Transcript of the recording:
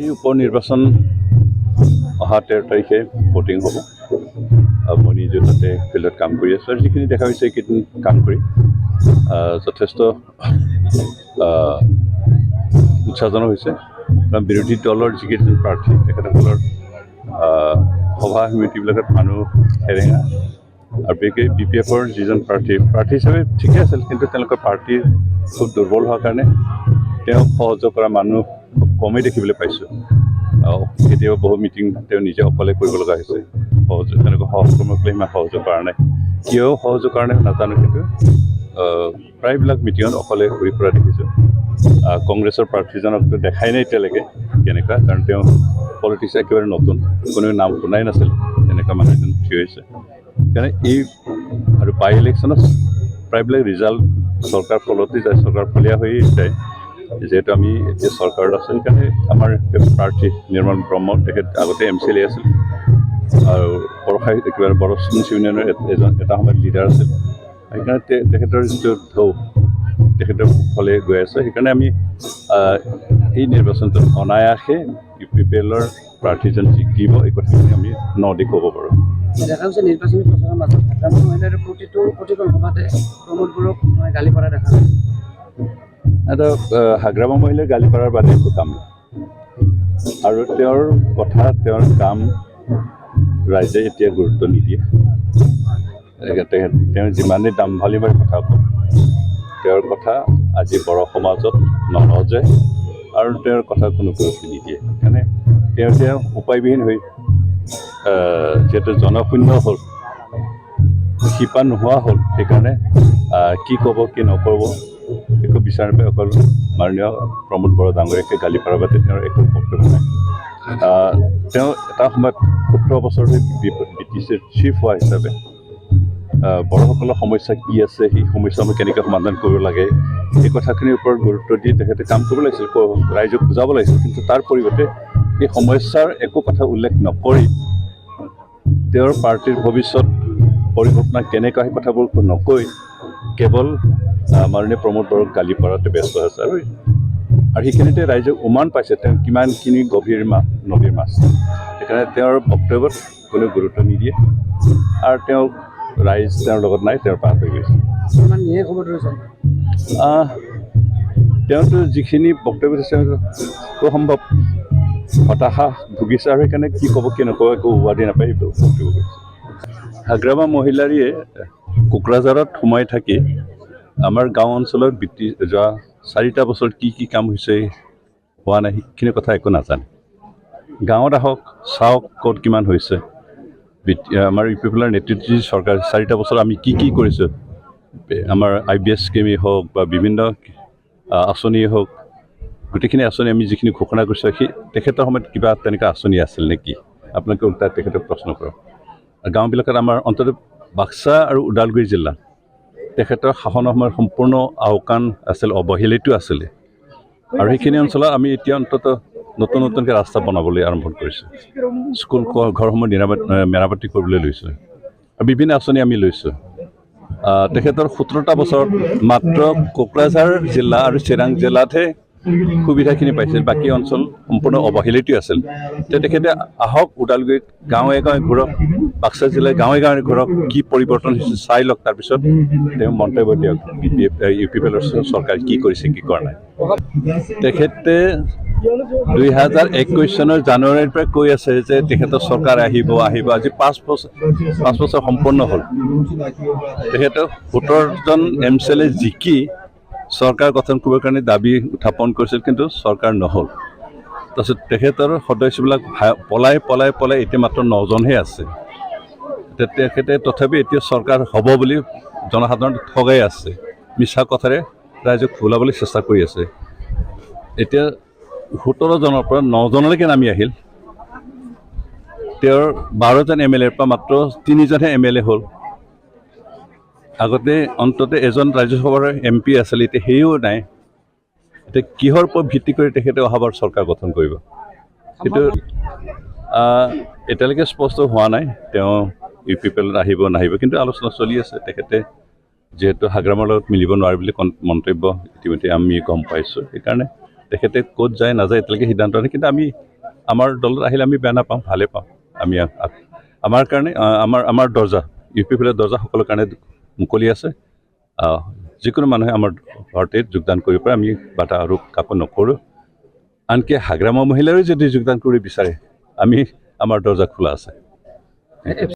আজি উপনিৰ্বাচন অহা 13 তাৰিখে ভোটিং হ'ব। মই নিজে তাতে ফিল্ডত কাম কৰি আছোঁ আৰু যিখিনি দেখা হৈছে এইকেইদিন কাম কৰি যথেষ্ট উৎসাহজনক হৈছে। কাৰণ বিৰোধী দলৰ যিকেইজন প্ৰাৰ্থী তেখেতসকলৰ সভা সমিতিবিলাকত মানুহ সেৰেঙা আৰু BPFৰ যিজন প্ৰাৰ্থী হিচাপে ঠিকে আছিল, কিন্তু তেওঁলোকৰ পাৰ্টীৰ খুব দুৰ্বল হোৱাৰ কাৰণে তেওঁক সহযোগ কৰা মানুহ খুব কমেই দেখিবলৈ পাইছোঁ। কেতিয়াবা বহু মিটিং তেওঁ নিজে অকলে কৰিব লগা হৈছে। তেনেকুৱা সহকৰ্মীসকলে ইমান সহযোগ কৰা নাই, কিয় সহযোগ কৰা নাই নাজানো, কিন্তু প্ৰায়বিলাক মিটিঙত অকলে ঘূৰি ফুৰা দেখিছোঁ। কংগ্ৰেছৰ প্ৰাৰ্থীজনকতো দেখাই নাই এতিয়ালৈকে কেনেকুৱা, কাৰণ তেওঁ পলিটিক্স একেবাৰে নতুন, কোনেও নাম শুনাই নাছিল, তেনেকুৱা মানুহ এজন থিয় হৈছে। সেইকাৰণে এই আৰু বাই ইলেকশ্যনত প্ৰায়বিলাক ৰিজাল্ট চৰকাৰ ফলতে যায়, চৰকাৰ ফলীয়া হৈয়ে যায়। যিহেতু আমি এতিয়া চৰকাৰত আছোঁ, সেইকাৰণে আমাৰ প্ৰাৰ্থী নিৰ্মল ব্ৰহ্ম, তেখেত আগতে MCLA আছিল আৰু একেবাৰে বড়োচিন ইউনিয়নৰ এটা সময়ত লিডাৰ আছিল। সেইকাৰণে তেখেতৰ যিটো ঢৌ তেখেতৰ ফলে গৈ আছে। সেইকাৰণে আমি এই নিৰ্বাচনটোত অনায়াসে UPPLৰ প্ৰাৰ্থীজন জিকিব, এই কথাখিনি আমি নদিক ক'ব পাৰোঁ। দেখা গৈছে নিৰ্বাচনী প্ৰচাৰৰ মাজত হাগ্ৰামৰ মহিলাৰ প্ৰতিটো সভাতে প্ৰমোদ বড়োক গালি পৰা দেখা যায়। এটা হাগ্ৰামৰ মহিলাই গালি পাৰাৰ বাদে একো কাম নাই, আৰু তেওঁৰ কথা তেওঁৰ কাম ৰাইজে এতিয়া গুৰুত্ব নিদিয়ে। তেওঁ যিমানেই দাম্ভালি মাৰি কথা কয়, তেওঁৰ কথা আজি বড়ো সমাজত নৰজে আৰু তেওঁৰ কথা কোনো গুৰুত্ব নিদিয়ে। সেইকাৰণে তেওঁ এতিয়া উপায়বিহীন হৈ যিহেতু জনশূন্য হ'ল, শিপা নোহোৱা হ'ল, সেইকাৰণে কি ক'ব কি নক'ব একো বিচাৰ নাপায়। অকল মাননীয় প্ৰমোদ বড়ো ডাঙৰীয়াকে গালি পাৰাৰ বাদে তেওঁৰ একো বক্তব্য নাই। তেওঁ এটা সময়ত 17 বছৰ ধৰি BTCৰ চিফ হোৱা হিচাপে বড়োসকলৰ সমস্যা কি আছে, সেই সমস্যাসমূহ কেনেকৈ সমাধান কৰিব লাগে, এই কথাখিনিৰ ওপৰত গুৰুত্ব দি তেখেতে কাম কৰিব লাগিছিল, ৰাইজক বুজাব লাগিছিল। কিন্তু তাৰ পৰিৱৰ্তে এই সমস্যাৰ একো কথা উল্লেখ নকৰি তেওঁৰ পাৰ্টীৰ ভৱিষ্যত পৰিকল্পনা কেনেকুৱা সেই কথাবোৰ নকৈ কেৱল মাননীয় প্ৰমোদ বড়োক গালি পৰাতে ব্যস্ত আছে। আৰু সেইখিনিতে ৰাইজে উমান পাইছে তেওঁ কিমানখিনি গভীৰ নদীৰ মাছ। সেইকাৰণে তেওঁৰ বক্তব্যত কোনো গুৰুত্ব নিদিয়ে আৰু তেওঁ লগত নাই, তেওঁৰ পাৰ হৈ গৈছে। তেওঁতো যিখিনি বক্তব্য দিছে খুব সম্ভৱ হতাশা ভুগিছে, আৰু সেইকাৰণে কি ক'ব কি নক'ব একো উপাধি নাপায় সেইটো বক্তব্য কৰিছে। হাগ্ৰামা মহিলাৰীয়ে কোকৰাঝাৰত সোমাই থাকি আমাৰ গাঁও অঞ্চলৰ যোৱা 4টা বছৰ কি কাম হৈছে হোৱা নাই সেইখিনি কথা একো নাজানে। গাঁৱত আহক চাওক ক'ত কিমান হৈছে। আমাৰ UPPLৰ নেতৃত্ব চৰকাৰ 4টা বছৰ আমি কি কৰিছোঁ, আমাৰ IBS স্কিমেই হওক বা বিভিন্ন আঁচনিয়েই হওক, গোটেইখিনি আঁচনি আমি যিখিনি ঘোষণা কৰিছোঁ, সেই তেখেতৰ সময়ত কিবা তেনেকুৱা আঁচনি আছিল নেকি? আপোনালোকে উল্টা তেখেতক প্ৰশ্ন কৰক। গাঁওবিলাকত আমাৰ অন্ততঃ বাক্সা আৰু ওদালগুৰি জিলা তেখেতৰ শাসনৰ সময়ত সম্পূৰ্ণ আওকাণ আছিল, অৱহেলিতো আছিলে, আৰু সেইখিনি অঞ্চলত আমি এতিয়া অন্ততঃ নতুনকৈ ৰাস্তা বনাবলৈ আৰম্ভ কৰিছোঁ, স্কুল ঘৰসমূহ মেৰামতি কৰিবলৈ লৈছোঁ, আৰু বিভিন্ন আঁচনি আমি লৈছোঁ। তেখেতৰ 17টা বছৰত মাত্ৰ কোকৰাঝাৰ জিলা আৰু চিৰাং জিলাতহে সুবিধাখিনি পাইছিল, বাকী অঞ্চল সম্পূৰ্ণ অৱহেলিত আছিল। তেখেতে আহক ওদালগুৰিত গাঁৱে গাঁৱে ঘূৰক, বাক্সা জিলাৰ গাঁৱে গাঁৱে ঘূৰক, কি পৰিৱৰ্তন হৈছে চাই লওক, তাৰপিছত তেওঁ মন্তব্য দিয়ক UPPLৰ চৰকাৰে কি কৰিছে কি কৰা নাই। তেখেতে 2021 চনৰ জানুৱাৰীৰ পৰা কৈ আছে যে তেখেতৰ চৰকাৰ আহিব। আজি 5 বছৰ সম্পূৰ্ণ হ'ল। তেখেতে 17জন MCLA জিকি চৰকাৰ গঠন কৰিবৰ কাৰণে দাবী উত্থাপন কৰিছিল, কিন্তু চৰকাৰ নহ'ল। তাৰপিছত তেখেতৰ সদস্যবিলাক পলাই এতিয়া মাত্ৰ 9জনহে আছে। তেখেতে তথাপি এতিয়া চৰকাৰ হ'ব বুলি জনসাধাৰণক ঠগাই আছে, মিছা কথাৰে ৰাইজক ভুলাবলৈ চেষ্টা কৰি আছে। এতিয়া 17জনৰ পৰা 9জনলৈকে নামি আহিল। তেওঁৰ 12জন MLAৰ পৰা মাত্ৰ 3জনহে MLA হ'ল। আগতে অন্ততঃ এজন ৰাজ্যসভাৰ MP আছিল, এতিয়া সেয়াও নাই। এতিয়া কিহৰ ওপৰত ভিত্তি কৰি তেখেতে অহাবাৰ চৰকাৰ গঠন কৰিব, সেইটো এতিয়ালৈকে স্পষ্ট হোৱা নাই। তেওঁ UPPLত আহিব নাহিব, কিন্তু আলোচনা চলি আছে। তেখেতে যিহেতু হাগ্ৰামৰ লগত মিলিব নোৱাৰে বুলি মন্তব্য ইতিমধ্যে আমি গম পাইছোঁ, সেইকাৰণে তেখেতে ক'ত যায় নাযায় এতিয়ালৈকে সিদ্ধান্ত নাই। কিন্তু আমি আমাৰ দলত আহিলে আমি বেয়া নাপাওঁ, ভালেই পাওঁ। আমি আমাৰ কাৰণে আমাৰ দৰ্জা ইউ পি ফালে দৰ্জা সকলৰ কাৰণে মুকলি আছে। যিকোনো মানুহে আমাৰ পাৰ্টিত যোগদান কৰিব পাৰে, আমি বাধা আৰু কাকো নকৰোঁ। আনকি হাগ্ৰামা মহিলাৰো যদি যোগদান কৰিব বিচাৰে, আমাৰ দৰ্জা খোলা আছে।